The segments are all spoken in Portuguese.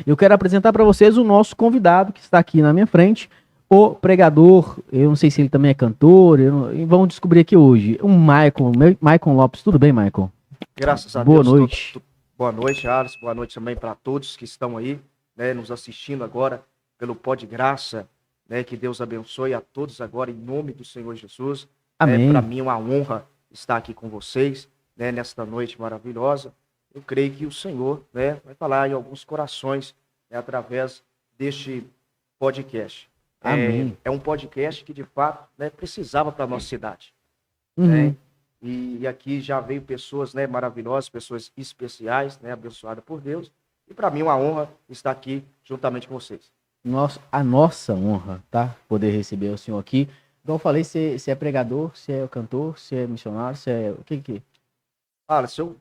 Eu quero apresentar para vocês o nosso convidado que está aqui na minha frente, o pregador. Eu não sei se ele também é cantor, e vamos descobrir aqui hoje. O Maicon Lopes. Tudo bem, Maicon? Graças a Boa Deus, noite. boa noite, Alisson. Boa noite também para todos que estão aí, né, nos assistindo agora pelo Pó de Graça, né, que Deus abençoe a todos agora em nome do Senhor Jesus. Para Amém. mim é uma honra estar aqui com vocês, né, nesta noite maravilhosa. Eu creio que o Senhor, né, vai falar em alguns corações, né, através deste podcast. Amém. É um podcast que de fato, né, precisava para a nossa cidade, né? Uhum. E aqui já veio pessoas, né, maravilhosas, pessoas especiais, né, abençoadas por Deus. E para mim é uma honra estar aqui juntamente com vocês. A nossa honra, tá? Poder receber o senhor aqui. Então eu falei, você é pregador, você é cantor, você é missionário, você é. O que que. Fala, se eu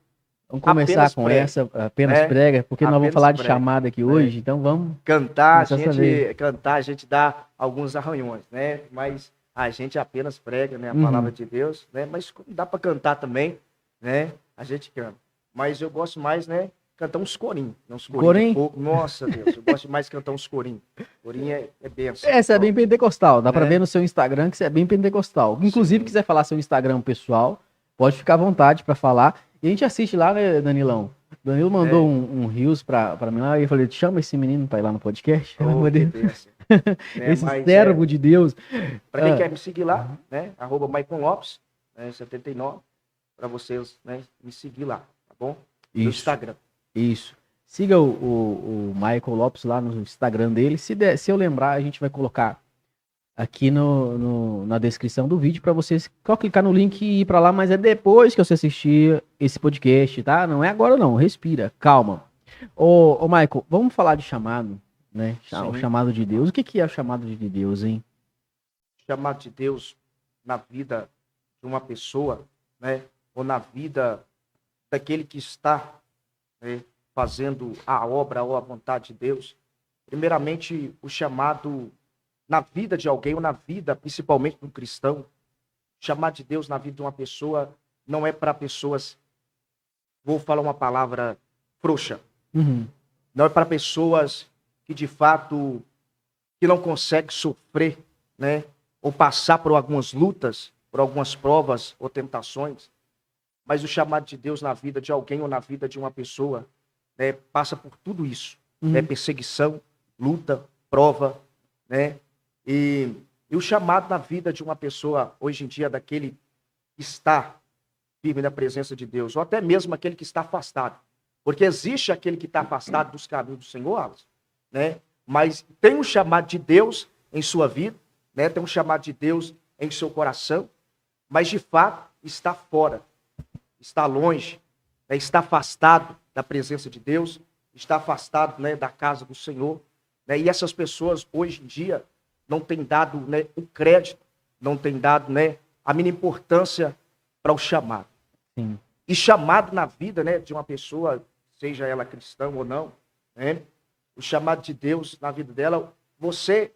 Vamos começar apenas com prego, essa, apenas né? prega, porque nós vamos Apenas falar de prego, chamada aqui né? hoje, então vamos começar a saber. Cantar, a gente dá alguns arranhões, né? Mas a gente apenas prega, né, a palavra Uhum. de Deus, né? Mas como dá para cantar também, né? A gente canta. Mas eu gosto mais, né, cantar uns corinhos, né? Uns corinhos de Corém, fogo. Nossa, Deus, eu gosto mais de cantar uns corinhos. Corinho é benção, essa é ó, bem pentecostal, dá pra ver né? no seu Instagram que você é bem pentecostal. Inclusive, Sim, quiser falar seu Instagram pessoal, pode ficar à vontade pra falar. E a gente assiste lá, né, Danilão? O Danilo mandou é. um Reels pra mim lá e eu falei, chama esse menino pra ir lá no podcast. Pelo Oh, amor de que Deus. benção, né? Esse Mas servo de Deus. para quem Ah, quer me seguir lá, né? @Maicon Lopes, né, 79, para vocês, né, me seguir lá, tá bom? No isso, Instagram. isso. Siga o Michael Lopes lá no Instagram dele. Se eu lembrar, a gente vai colocar aqui na descrição do vídeo para vocês só clicar no link e ir para lá, mas é depois que você assistir esse podcast, tá? Não é agora não, respira, calma. Ô Michael, vamos falar de chamado, né? O Sim. chamado de Deus. O que que é o chamado de Deus, hein? Chamado de Deus na vida de uma pessoa, né? Ou na vida daquele que está, né, fazendo a obra ou a vontade de Deus. Primeiramente, o chamado na vida de alguém ou na vida, principalmente de um cristão, chamado de Deus na vida de uma pessoa não é para pessoas, vou falar uma palavra frouxa, Uhum, não é para pessoas que de fato que não conseguem sofrer, né, ou passar por algumas lutas, por algumas provas ou tentações, mas o chamado de Deus na vida de alguém ou na vida de uma pessoa, né, passa por tudo isso, né, uhum, perseguição, luta, prova, né, e o chamado na vida de uma pessoa hoje em dia daquele que está firme na presença de Deus, ou até mesmo aquele que está afastado. Porque existe aquele que está afastado dos caminhos do Senhor, Alisson, né? Mas tem um chamado de Deus em sua vida, né? Tem um chamado de Deus em seu coração, mas de fato está fora, está longe, né? Está afastado da presença de Deus, está afastado, né, da casa do Senhor, né? E essas pessoas hoje em dia não têm dado, né, o crédito, não têm dado, né, a mínima importância para o chamado. sim. E chamado na vida, né, de uma pessoa, seja ela cristã ou não, né, o chamado de Deus na vida dela, você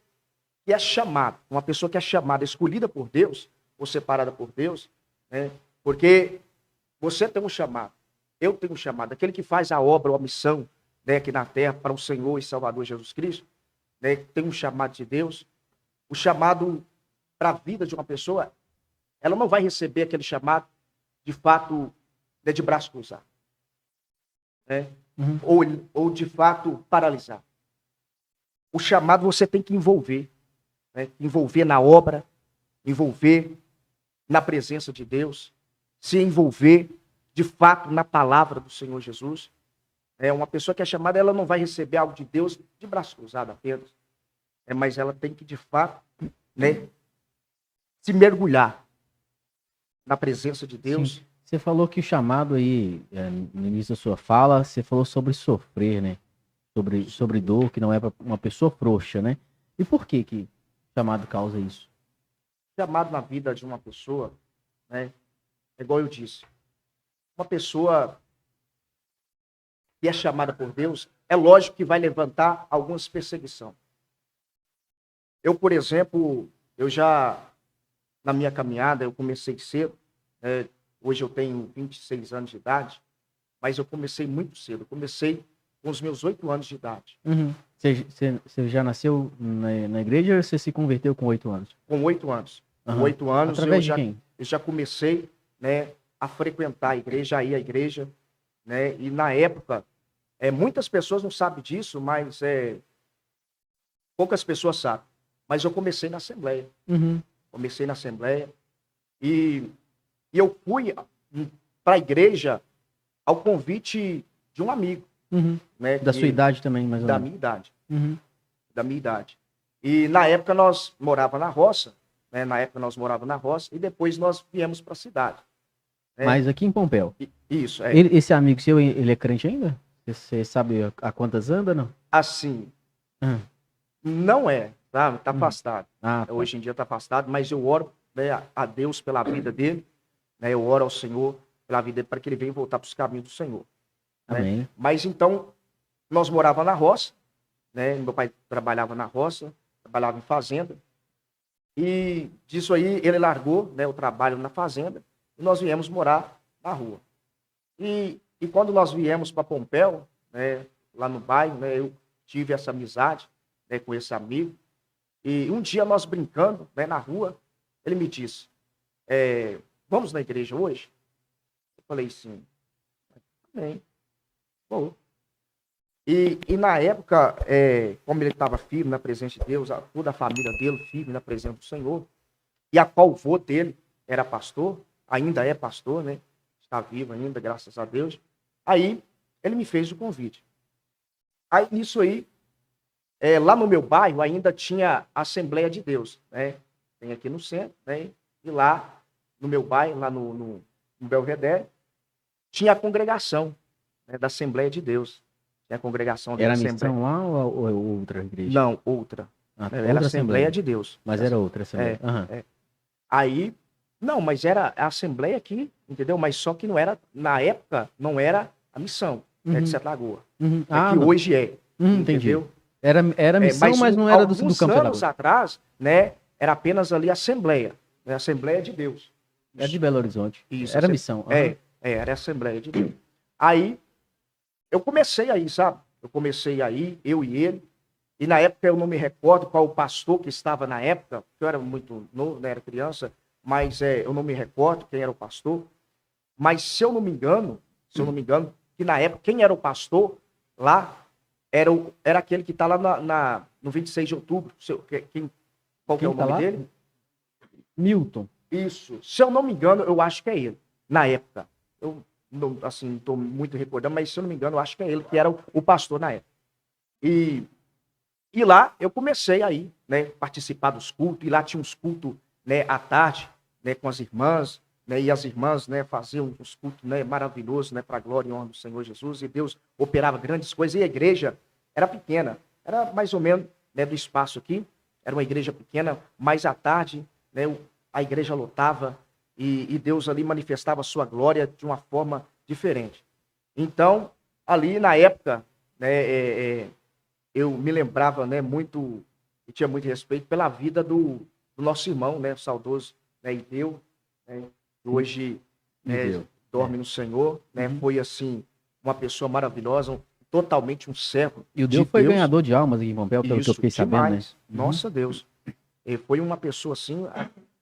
que é chamado, uma pessoa que é chamada, escolhida por Deus, ou separada por Deus, né, porque você tem um chamado, eu tenho um chamado, aquele que faz a obra ou a missão, né, aqui na terra para o Senhor e Salvador Jesus Cristo, né, tem um chamado de Deus, o chamado para a vida de uma pessoa, ela não vai receber aquele chamado de fato, né, de braço cruzado, né? Uhum, ou de fato paralisar. O chamado você tem que envolver, né? Envolver na obra, envolver na presença de Deus, se envolver de fato na palavra do Senhor Jesus. Uma pessoa que é chamada, ela não vai receber algo de Deus de braço cruzado apenas, mas ela tem que de fato, né, se mergulhar na presença de sim. Deus. Você falou que o chamado aí, no início da sua fala, você falou sobre sofrer, né? Sobre dor, que não é para uma pessoa frouxa, né? E por que que o chamado causa isso? Chamado na vida de uma pessoa, né, é igual eu disse, uma pessoa que é chamada por Deus, é lógico que vai levantar algumas perseguições. Eu, por exemplo, eu já, na minha caminhada, eu comecei cedo, hoje eu tenho 26 anos de idade, mas eu comecei muito cedo. Eu comecei com os meus 8 anos de idade. Uhum. Você já nasceu na igreja ou você se converteu com 8 anos? Com 8 anos. Com Aham. 8 anos Através de quem? eu já comecei, né, a frequentar a igreja, a ir à igreja, né? E na época, muitas pessoas não sabem disso, mas poucas pessoas sabem. Mas eu comecei na Assembleia. Uhum. Comecei na Assembleia e eu fui para a igreja ao convite de um amigo. Uhum. Né, Da sua idade também, mais ou da menos. minha idade. Uhum. Da minha idade. E na época nós morava na roça, né? Na época nós morava na roça e depois nós viemos para a cidade. Né? Mas aqui em Pompéu. Isso, Esse amigo seu, ele é crente ainda? Você sabe a quantas anda, não? Assim, Uhum. não é, tá? Tá afastado. Ah, tá. Hoje em dia tá afastado, mas eu oro, né, a Deus pela vida dele, né? Eu oro ao Senhor pela vida dele para que ele venha voltar para os caminhos do Senhor. Né? Amém. Mas então, nós morávamos na roça, né? Meu pai trabalhava na roça, trabalhava em fazenda. E disso aí ele largou, né, o trabalho na fazenda e nós viemos morar na rua. E quando nós viemos para Pompéu, né, lá no bairro, né, eu tive essa amizade, né, com esse amigo. E um dia nós brincando, né, na rua, ele me disse, vamos na igreja hoje? Eu falei sim. Bem, vou. E na época, como ele estava firme na presença de Deus, toda a família dele firme na presença do Senhor, e a qual o vô dele era pastor, ainda é pastor, né? Está vivo ainda, graças a Deus. Aí, ele me fez o convite. Aí, nisso aí, lá no meu bairro ainda tinha a Assembleia de Deus, né? Tem aqui no centro, né? E lá, no meu bairro, lá no Belvedere, tinha a congregação, né, da Assembleia de Deus. Tinha a congregação da Era a Assembleia. missão lá ou outra igreja? Não, outra. Ah, Era outra a Assembleia de Deus. Mas era outra Assembleia. Aham. Aí, não, mas era a Assembleia aqui, entendeu? Mas só que não era, na época, não era a missão, né, de Sete Lagoas. Uhum. É que hoje é, entendi. entendeu? Era missão, mas não era do Campo de anos atrás, né, era apenas ali a Assembleia, né, a Assembleia de Deus. É de Belo Horizonte. Isso, Era missão. Uhum. Era a Assembleia de Deus. Aí, eu comecei aí, sabe? Eu comecei aí, eu e ele. E na época eu não me recordo qual o pastor que estava na época, porque eu era muito novo, né, era criança, mas eu não me recordo quem era o pastor. Mas se eu não me engano, que na época quem era o pastor lá era aquele que está lá no 26 de outubro. Qual que é o nome dele? Milton. Isso. Se eu não me engano, eu acho que é ele. Na época. Eu não estou muito recordando, mas se eu não me engano, eu acho que é ele que era o pastor na época. E lá eu comecei aí, né, participar dos cultos, e lá tinha uns cultos, né, à tarde, né, com as irmãs, né, e as irmãs, né, faziam uns cultos, né, maravilhosos, né, para a glória e honra do Senhor Jesus, e Deus operava grandes coisas, e a igreja era pequena, era mais ou menos, né, do espaço aqui, era uma igreja pequena, mas à tarde, né, a igreja lotava, e Deus ali manifestava a sua glória de uma forma diferente. Então, ali na época, né, eu me lembrava, né, muito, e tinha muito respeito pela vida do nosso irmão, né, saudoso, né, Ideu, né, que hoje, né, dorme no Senhor, né, foi assim, uma pessoa maravilhosa, totalmente um servo. E o Deus foi ganhador de almas aqui em Pompéu, pelo que eu fiquei sabendo, né? Nossa Deus. Ele foi uma pessoa assim,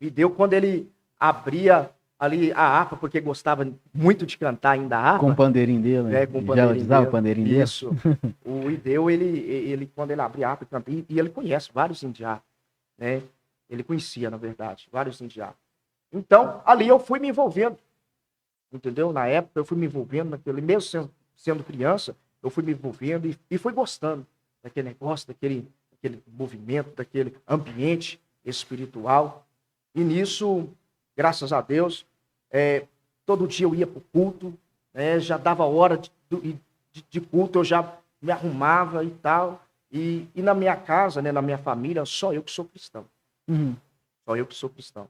Ideu, quando ele abria ali a harpa, porque gostava muito de cantar ainda a harpa. Com o pandeirinho dele, né? Com o pandeirinho usava dele. O pandeirinho dele? Isso. O Ideu, ele, quando ele abria a harpa e canta, e ele conhece vários indianos, né? Ele conhecia, na verdade, vários indianos. Então, ali eu fui me envolvendo, entendeu? Na época, eu fui me envolvendo naquele, mesmo sendo criança, eu fui me envolvendo e fui gostando daquele negócio, daquele movimento, daquele ambiente espiritual. E nisso, graças a Deus, todo dia eu ia para o culto, já dava hora de culto, eu já me arrumava e tal. E na minha casa, né, na minha família, só eu que sou cristão. Uhum. Só eu que sou cristão.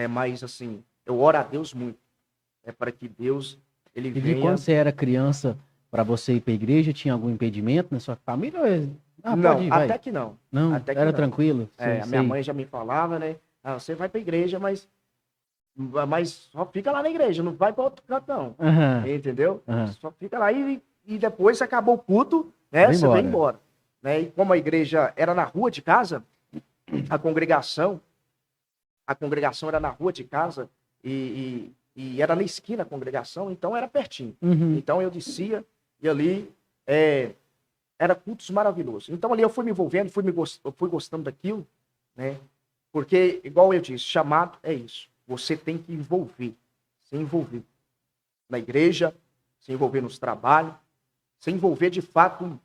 Mas, assim, eu oro a Deus muito. Para que Deus, ele venha... E quando você era criança, para você ir para a igreja, tinha algum impedimento na sua família? Não, pode ir, até que não. Não, até que era não. Tranquilo? A minha mãe já me falava, né? Você vai para a igreja, mas só fica lá na igreja, não vai para outro canto, não. Uhum. Entendeu? Uhum. Só fica lá. E e depois acabou o culto, né? Vai Você embora. vem embora. Né? E como a igreja era na rua de casa, a congregação era na rua de casa e era na esquina a congregação, então era pertinho. Uhum. Então eu descia e ali era cultos maravilhosos. Então ali eu fui me envolvendo, fui gostando daquilo, né? Porque, igual eu disse, chamado é isso. Você tem que se envolver na igreja, se envolver nos trabalhos, se envolver de fato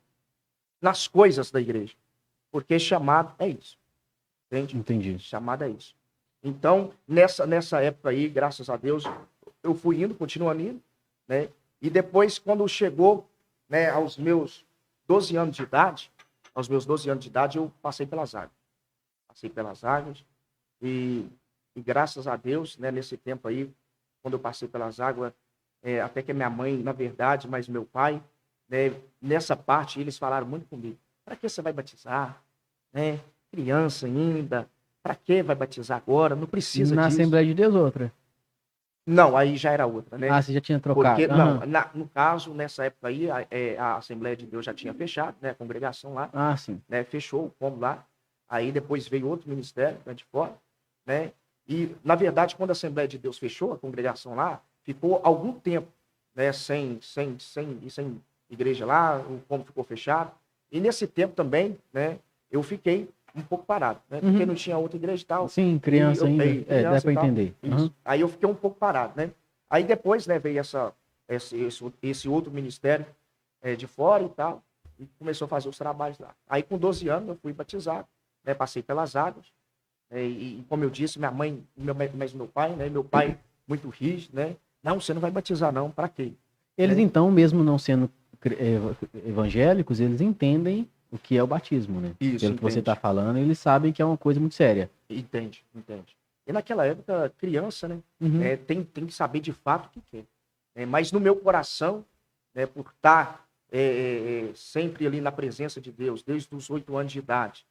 nas coisas da igreja. Porque chamado é isso. Entende? Entendi. Chamado é isso. Então, nessa época aí, graças a Deus, eu fui indo, continuando indo, né? E depois, quando chegou, né, aos meus 12 anos de idade, eu passei pelas águas. Passei pelas águas e graças a Deus, né, nesse tempo aí, quando eu passei pelas águas, até que a minha mãe, na verdade, mas meu pai, né, nessa parte, eles falaram muito comigo. Para que você vai batizar? Né? Criança ainda, para que vai batizar agora? Não precisa Na disso. Assembleia de Deus, outra. Não, aí já era outra, né? Ah, você já tinha trocado. Porque, Aham. não, no caso, nessa época aí, a Assembleia de Deus já tinha fechado, né? A congregação lá, Ah, sim. né? Fechou, fomos lá. Aí depois veio outro ministério, né, de fora, né? E, na verdade, quando a Assembleia de Deus fechou, a congregação lá, ficou algum tempo, né? Sem igreja lá, o como ficou fechado. E nesse tempo também, né? Eu fiquei um pouco parado, né? Porque Uhum. não tinha outra igreja e tal. Sim, criança ainda. Criança Dá pra e tal. entender. Isso. Uhum. Aí eu fiquei um pouco parado, né? Aí depois, né, veio esse outro ministério de fora e tal, e começou a fazer os trabalhos lá. Aí com 12 anos eu fui batizado, né? Passei pelas águas, e como eu disse, minha mãe, mas meu pai, né? Meu pai muito rígido, né? Não, você não vai batizar não, para quê? Eles, Né? então, mesmo não sendo evangélicos, eles entendem o que é o batismo, né? Isso, Pelo que você entende. está falando, eles sabem que é uma coisa muito séria. Entende. E naquela época, criança, né? Uhum. Tem que saber de fato o que quer. Mas no meu coração, né, por estar sempre ali na presença de Deus, desde os 8 anos de idade,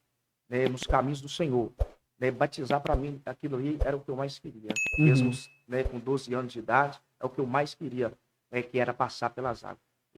né, nos caminhos do Senhor, né, batizar para mim, aquilo ali era o que eu mais queria. Uhum. Mesmo, né, com 12 anos de idade, é o que eu mais queria, que era passar pelas águas.